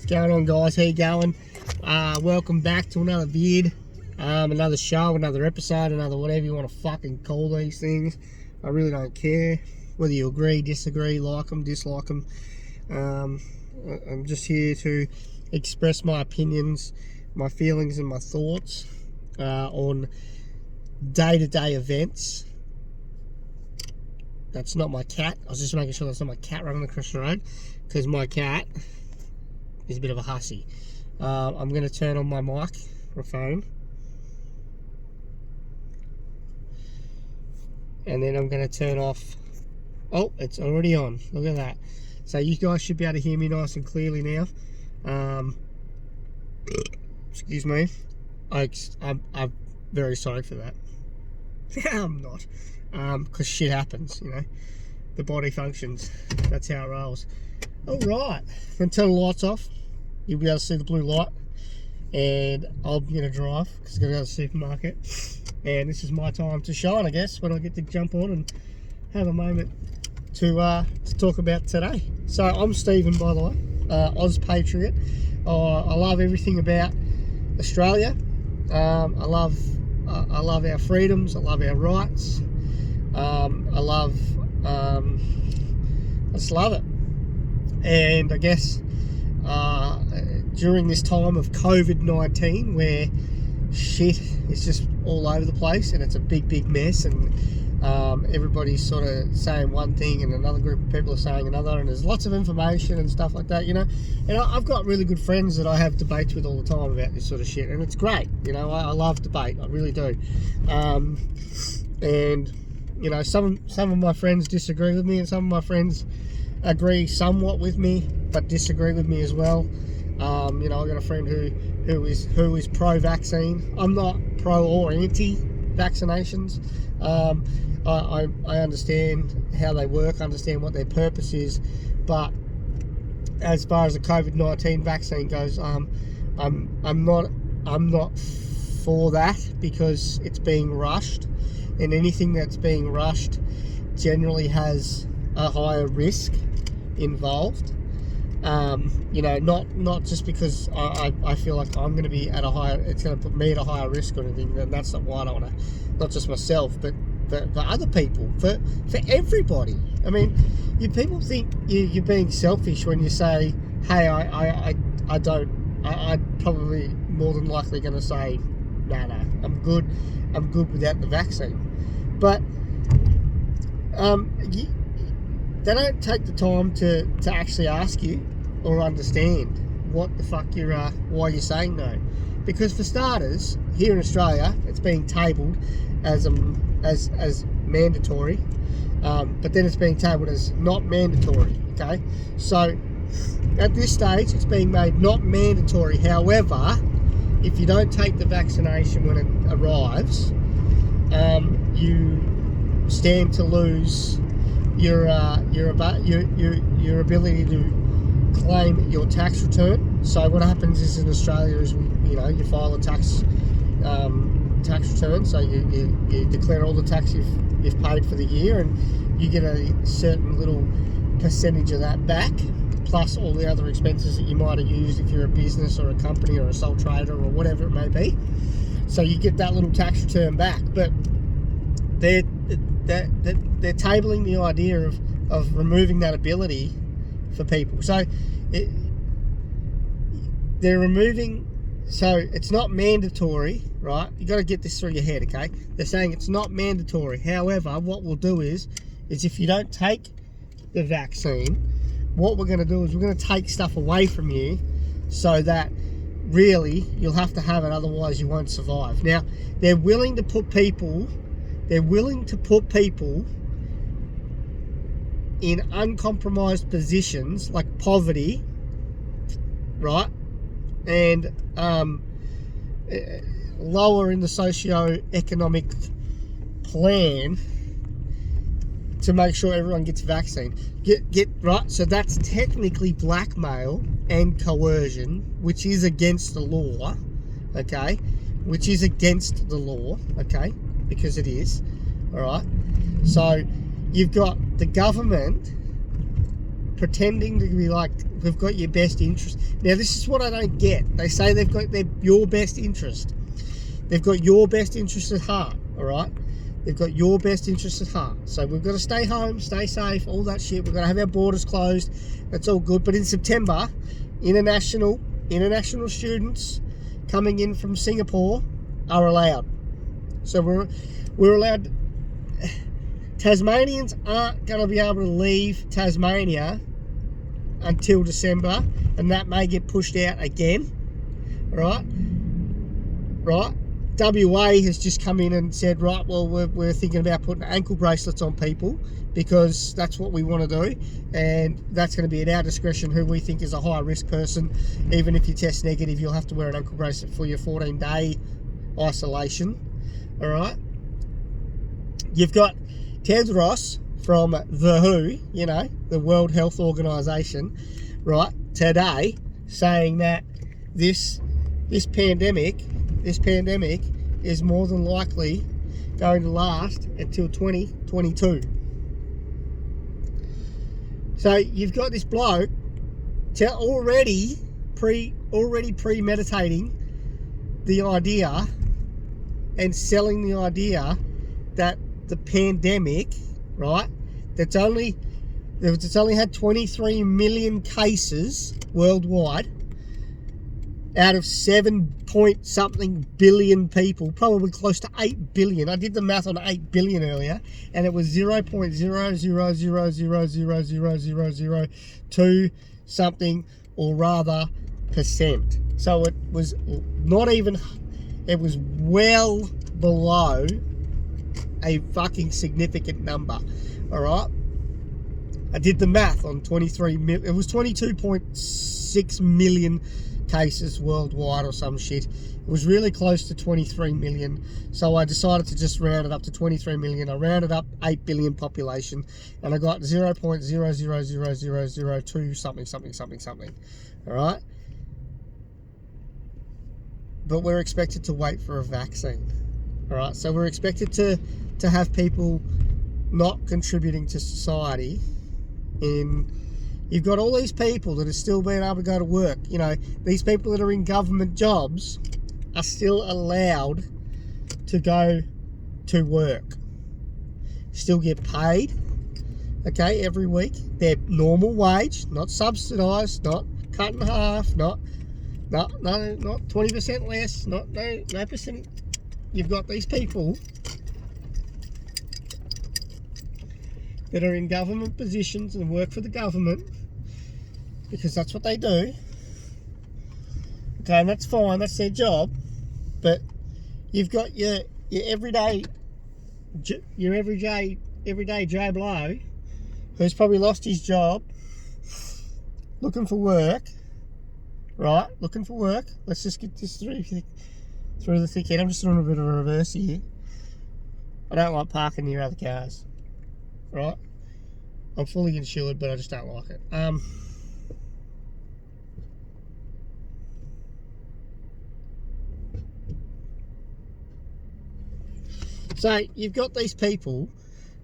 What's going on, guys? How you going? Welcome back to another vid, another show, another episode, another whatever you want to fucking call these things. I really don't care whether you agree, disagree, like them, dislike them. I'm just here to express my opinions, my feelings and my thoughts on day-to-day events. That's not my cat. I was just making sure that's not my cat running across the road, because my cat is a bit of a hussy. I'm going to turn on my microphone, and then I'm going to turn off. Oh, it's already on. Look at that. So you guys should be able to hear me nice and clearly now. Excuse me. I'm very sorry for that. I'm not. Because shit happens, you know. The body functions. That's how it rolls. Alright. I'm going to turn the lights off. You'll be able to see the blue light. And I'm going to drive because I've got to go to the supermarket. And this is my time to shine, I guess, when I get to jump on and have a moment to talk about today. So I'm Stephen, by the way. Oz Patriot. I love everything about Australia. I love our freedoms. I love our rights. I just love it. And I guess during this time of COVID-19, where shit is just all over the place and it's a big mess, and everybody's sort of saying one thing and another group of people are saying another, and there's lots of information and stuff like that, you know. And I've got really good friends that I have debates with all the time about this sort of shit, and it's great, you know. I love debate, I really do. And you know, some of my friends disagree with me, and some of my friends agree somewhat with me, but disagree with me as well. You know, I got a friend who is pro-vaccine. I'm not pro or anti-vaccinations. I understand how they work, understand what their purpose is, but as far as the COVID-19 vaccine goes, I'm not for that, because it's being rushed. And anything that's being rushed generally has a higher risk involved. You know, not just because I feel like I'm going to be at a higher, it's going to put me at a higher risk or anything. And that's not why I don't want to, not just myself, but for other people, for everybody. I mean, people think you're being selfish when you say, hey, I don't. I'm probably more than likely going to say, no, I'm good without the vaccine. But they don't take the time to actually ask you or understand what the fuck why you're saying no. Because for starters, here in Australia, it's being tabled as mandatory, but then it's being tabled as not mandatory. Okay, so at this stage, it's being made not mandatory. However, if you don't take the vaccination when it arrives, you stand to lose your ability to claim your tax return. So what happens is in Australia is, you know, you file a tax return. So you declare all the tax you've paid for the year, and you get a certain little percentage of that back, plus all the other expenses that you might have used if you're a business or a company or a sole trader or whatever it may be. So you get that little tax return back. But they're tabling the idea of removing that ability for people. So they're removing, so it's not mandatory, right? You got to get this through your head, okay? They're saying it's not mandatory. However, what we'll do is if you don't take the vaccine, what we're going to do is we're going to take stuff away from you, so that really you'll have to have it, otherwise you won't survive. Now, they're willing to put people in uncompromised positions like poverty, right? And lower in the socio-economic plan to make sure everyone gets vaccine. Get right. So that's technically blackmail and coercion, which is against the law. Okay, which is against the law. Okay, because it is. All right. So you've got the government pretending to be like, we've got your best interest. Now, this is what I don't get. They say they've got your best interest. They've got your best interest at heart, all right? They've got your best interest at heart. So we've got to stay home, stay safe, all that shit. We've got to have our borders closed. That's all good. But in September, international students coming in from Singapore are allowed. So we're allowed. Tasmanians aren't going to be able to leave Tasmania until December, and that may get pushed out again. Right? WA has just come in and said, right, well, we're thinking about putting ankle bracelets on people because that's what we want to do, and that's going to be at our discretion who we think is a high risk person. Even if you test negative, you'll have to wear an ankle bracelet for your 14-day isolation. All right? You've got Tedros from the WHO, you know, the World Health Organization, right, today saying that this pandemic is more than likely going to last until 2022. So you've got this bloke already premeditating the idea and selling the idea that the pandemic, right, it's only had 23 million cases worldwide out of 7 point something billion people, probably close to 8 billion. I did the math on 8 billion earlier, and it was 0.000000002 something or rather percent. So it was not even, it was well below a fucking significant number. All right, I did the math on 23 million. It was 22.6 million cases worldwide or some shit. It was really close to 23 million, so I decided to just round it up to 23 million. I rounded up 8 billion population, and I got 0.0000002 something. All right, but we're expected to wait for a vaccine. All right, so we're expected to have people not contributing to society. You've got all these people that are still being able to go to work. You know, these people that are in government jobs are still allowed to go to work, still get paid, okay, every week. Their normal wage, not subsidised, not cut in half, not 20% less, no percent. You've got these people that are in government positions and work for the government because that's what they do. Okay, and that's fine, that's their job. But you've got your everyday Joe Blow who's probably lost his job, looking for work, right? Looking for work. Let's just get this through the thick head. I'm just doing a bit of a reverse here. I don't like parking near other cars, right? I'm fully insured, but I just don't like it. So you've got these people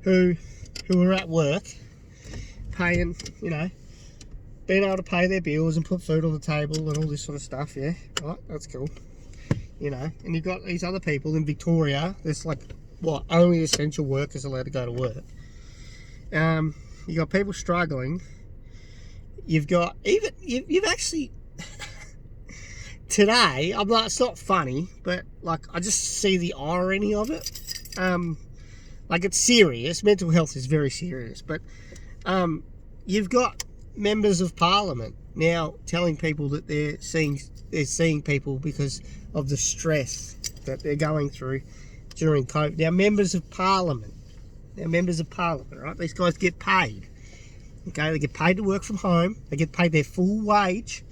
who are at work, paying, you know, being able to pay their bills and put food on the table and all this sort of stuff. Yeah, right, that's cool. You know, and you've got these other people in Victoria. There's like, what, only essential workers allowed to go to work. You've got people struggling. You've got you've actually today. I'm like, it's not funny, but like I just see the irony of it. Like, it's serious. Mental health is very serious, but you've got members of parliament now telling people that they're seeing people because of the stress that they're going through during COVID. Now, members of parliament, right? These guys get paid. Okay, they get paid to work from home. They get paid their full wage,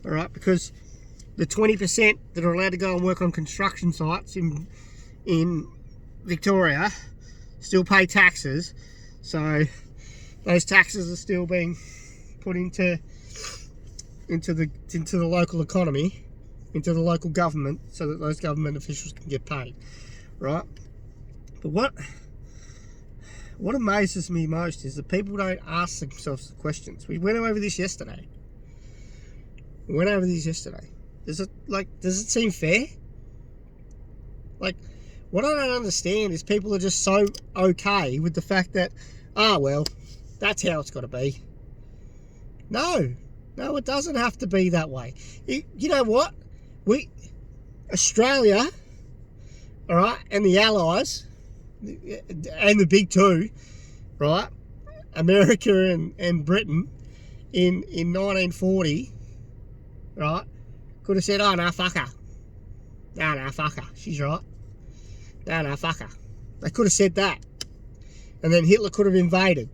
all right? Because the 20% that are allowed to go and work on construction sites in Victoria still pay taxes, so those taxes are still being put into the local economy, into the local government, so that those government officials can get paid, right? But what amazes me most is that people don't ask themselves the questions. We went over this yesterday. Does it seem fair? Like, what I don't understand is people are just so okay with the fact that, well, that's how it's got to be. No, it doesn't have to be that way. You know what? Australia, all right, and the Allies, and the big two, right, America and Britain, in 1940, right, could have said, oh, no, fuck her. No, fuck her. She's right. No, fuck her. They could have said that. And then Hitler could have invaded.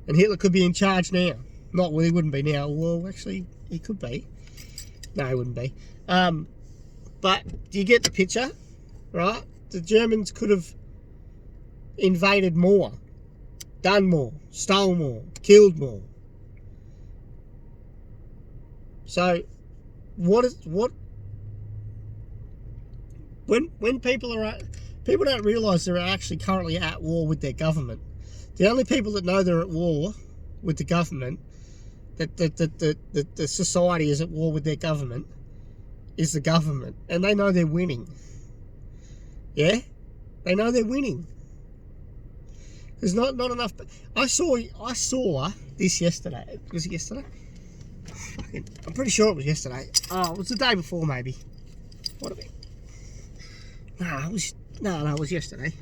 And Hitler could be in charge now. Not, well, he wouldn't be now. Well, actually, he could be. No, he wouldn't be. But do you get the picture? Right? The Germans could have invaded more, done more, stole more, killed more. So, when people don't realise they're actually currently at war with their government. The only people that know they're at war with the government, that the society is at war with their government, is the government, and they know they're winning. Yeah, they know they're winning. There's not enough. I saw this yesterday. Was it yesterday? I'm pretty sure it was yesterday. Oh, it was the day before, maybe. What about? No, it was yesterday.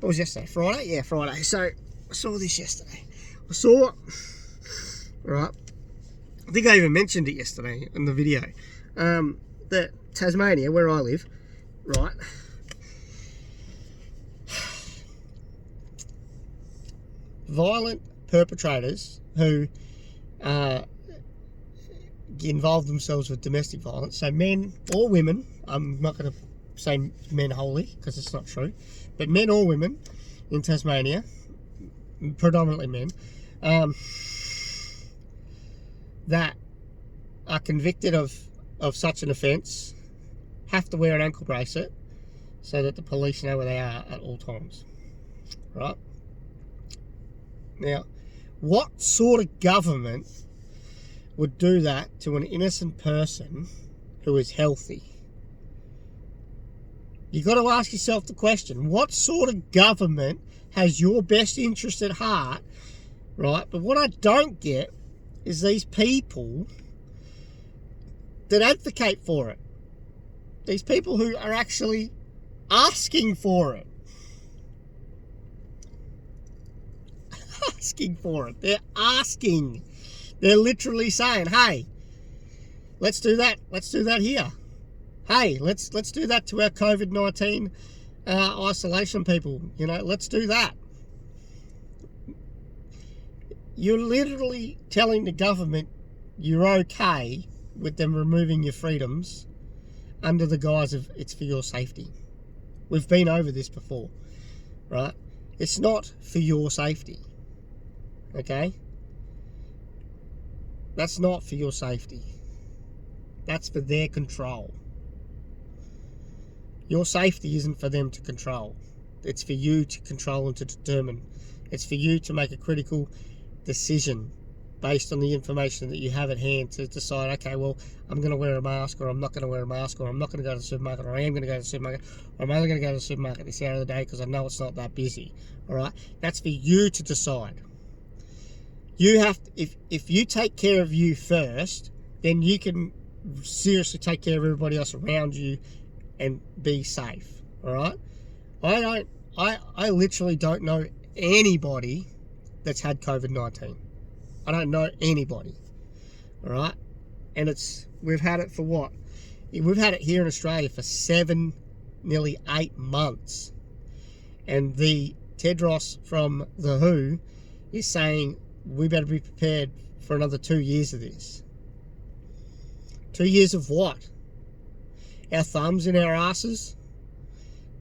What was yesterday? Friday? Yeah, Friday. So I saw this yesterday. Right. I think I even mentioned it yesterday in the video. That Tasmania, where I live, right. Violent perpetrators who involve themselves with domestic violence, so men or women, I'm not going to say men wholly because it's not true, but men or women in Tasmania, predominantly men, that are convicted of such an offence have to wear an ankle bracelet so that the police know where they are at all times. Right? Now, what sort of government would do that to an innocent person who is healthy? You've got to ask yourself the question, what sort of government has your best interest at heart, right? But what I don't get is these people that advocate for it. These people who are actually asking for it. Asking for it. They're asking. They're literally saying, hey, let's do that. Let's do that here. Hey, let's do that to our COVID-19 isolation people. You know, let's do that. You're literally telling the government you're okay with them removing your freedoms under the guise of it's for your safety. We've been over this before, right? It's not for your safety, okay? That's not for your safety. That's for their control. Your safety isn't for them to control. It's for you to control and to determine. It's for you to make a critical decision based on the information that you have at hand to decide, okay, well, I'm going to wear a mask, or I'm not going to wear a mask, or I'm not going to go to the supermarket, or I am going to go to the supermarket, or I'm only going to go to the supermarket this hour of the day because I know it's not that busy. All right? That's for you to decide. You have to, if you take care of you first, then you can seriously take care of everybody else around you and be safe. All right? I literally don't know anybody that's had COVID-19. I don't know anybody. All right? And we've had it for what? We've had it here in Australia for 7, nearly 8 months. And the Tedros from The Who is saying we better be prepared for another 2 years of this. 2 years of what? Our thumbs in our asses?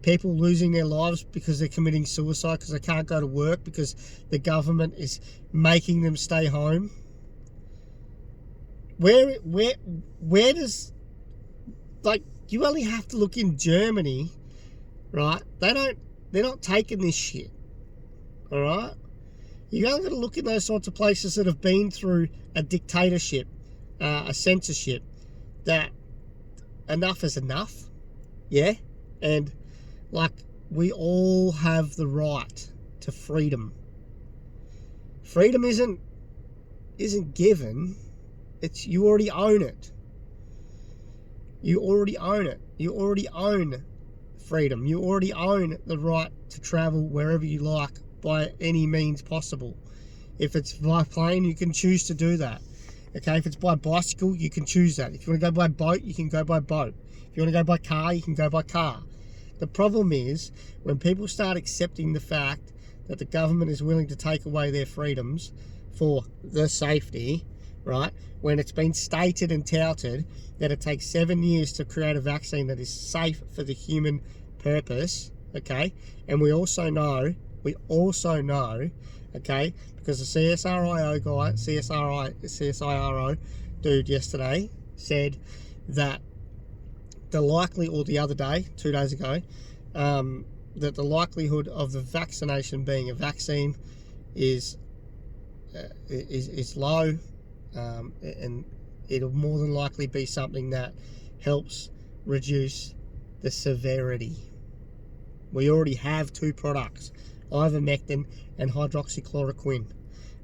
People losing their lives because they're committing suicide because they can't go to work because the government is making them stay home? Where does, like, you only have to look in Germany, right? They're not taking this shit. all right? You only got to look at those sorts of places that have been through a dictatorship, a censorship, that enough is enough, yeah? And, like, we all have the right to freedom. Freedom isn't given. It's, you already own it. You already own it. You already own freedom. You already own the right to travel wherever you like by any means possible. If it's by plane, you can choose to do that. Okay, if it's by bicycle, you can choose that. If you want to go by boat, you can go by boat. If you want to go by car, you can go by car. The problem is when people start accepting the fact that the government is willing to take away their freedoms for the safety, right? When it's been stated and touted that it takes 7 years to create a vaccine that is safe for the human purpose, okay? And we also know, okay, because the CSIRO dude yesterday said that the other day, 2 days ago, that the likelihood of the vaccination being a vaccine is low, and it'll more than likely be something that helps reduce the severity. We already have 2 products, ivermectin and hydroxychloroquine.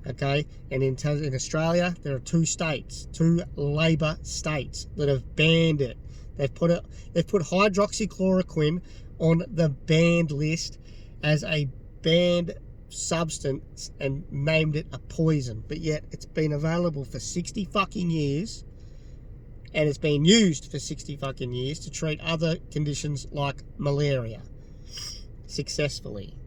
Okay, and in Australia there are 2 states, 2 Labor states that have banned it. They've put hydroxychloroquine on the banned list as a banned substance and named it a poison, but yet it's been available for 60 fucking years, and it's been used for 60 fucking years to treat other conditions like malaria successfully.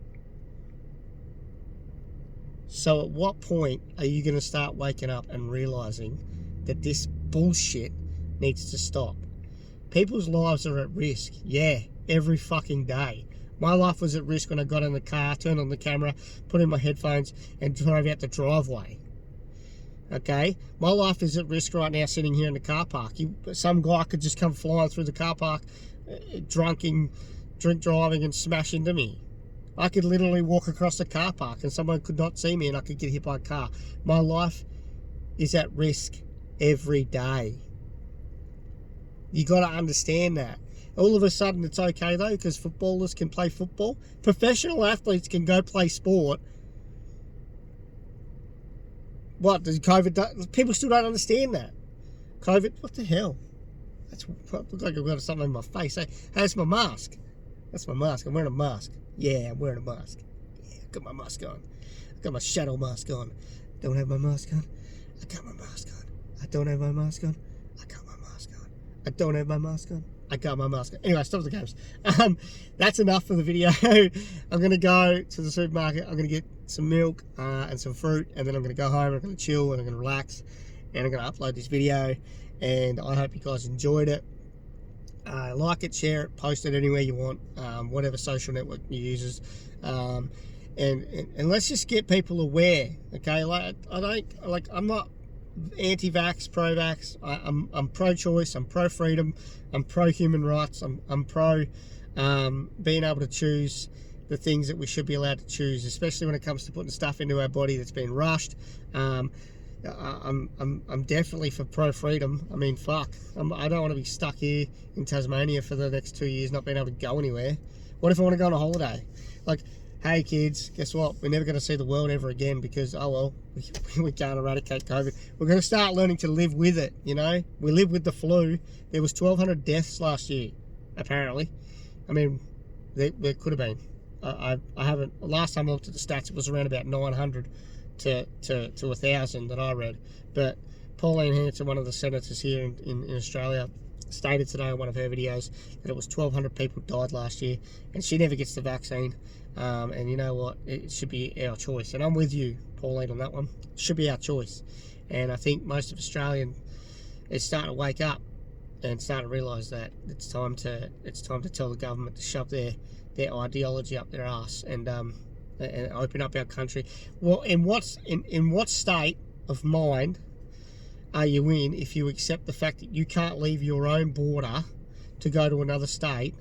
So at what point are you going to start waking up and realizing that this bullshit needs to stop? People's lives are at risk, yeah, every fucking day. My life was at risk when I got in the car, turned on the camera, put in my headphones, and drove out the driveway. Okay? My life is at risk right now sitting here in the car park. Some guy could just come flying through the car park, drink driving, and smash into me. I could literally walk across the car park and someone could not see me and I could get hit by a car. My life is at risk every day. You got to understand that. All of a sudden it's okay though, because footballers can play football. Professional athletes can go play sport. What, does COVID... People still don't understand that. COVID, what the hell? That's looks like I've got something in my face. Hey, that's my mask. That's my mask. I'm wearing a mask. Yeah, I'm wearing a mask. Yeah, I got my mask on. I got my shadow mask on. Don't have my mask on. I got my mask on. I don't have my mask on. I got my mask on. I don't have my mask on. I got my mask on. Anyway, stop the games. That's enough for the video. I'm going to go to the supermarket. I'm going to get some milk and some fruit, and then I'm going to go home. I'm going to chill and I'm going to relax, and I'm going to upload this video. And I hope you guys enjoyed it. Like it, share it, post it anywhere you want, whatever social network you use. And let's just get people aware, okay? Like I'm not anti-vax, pro-vax. I'm pro-choice. I'm pro-freedom. I'm pro-human rights. I'm pro being able to choose the things that we should be allowed to choose, especially when it comes to putting stuff into our body that's been rushed. I'm definitely for pro-freedom. I mean, fuck. I don't want to be stuck here in Tasmania for the next 2 years, not being able to go anywhere. What if I want to go on a holiday? Like, hey kids, guess what? We're never going to see the world ever again because, oh well, we can't eradicate COVID. We're going to start learning to live with it, you know? We live with the flu. There was 1,200 deaths last year, apparently. I mean, there could have been. I haven't... Last time I looked at the stats, it was around about 900 to 1,000 that I read. But Pauline Hanson, one of the senators here in Australia, stated today on one of her videos that it was 1,200 people died last year, and she never gets the vaccine. And you know what? It should be our choice. And I'm with you, Pauline, on that one. It should be our choice. And I think most of Australians is starting to wake up and start to realise that it's time to tell the government to shove their ideology up their ass and open up our country. Well, in what state of mind are you in if you accept the fact that you can't leave your own border to go to another state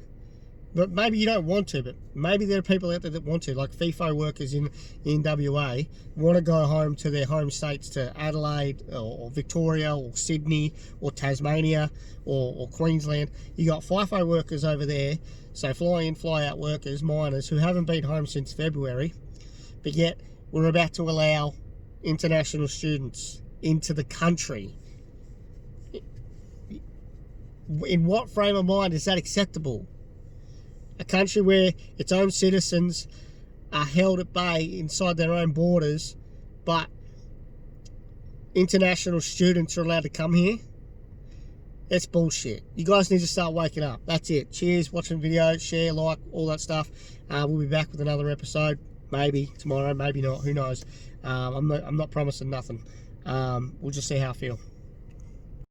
But maybe you don't want to, but maybe there are people out there that want to, like FIFO workers in WA want to go home to their home states, to Adelaide or Victoria or Sydney or Tasmania or Queensland. You got FIFO workers over there, so fly in, fly out workers, miners, who haven't been home since February, but yet we're about to allow international students into the country. In what frame of mind is that acceptable? A country where its own citizens are held at bay inside their own borders, but international students are allowed to come here? That's bullshit. You guys need to start waking up. That's it. Cheers, watching the video, share, like, all that stuff. We'll be back with another episode. Maybe tomorrow, maybe not. Who knows? I'm not promising nothing. We'll just see how I feel.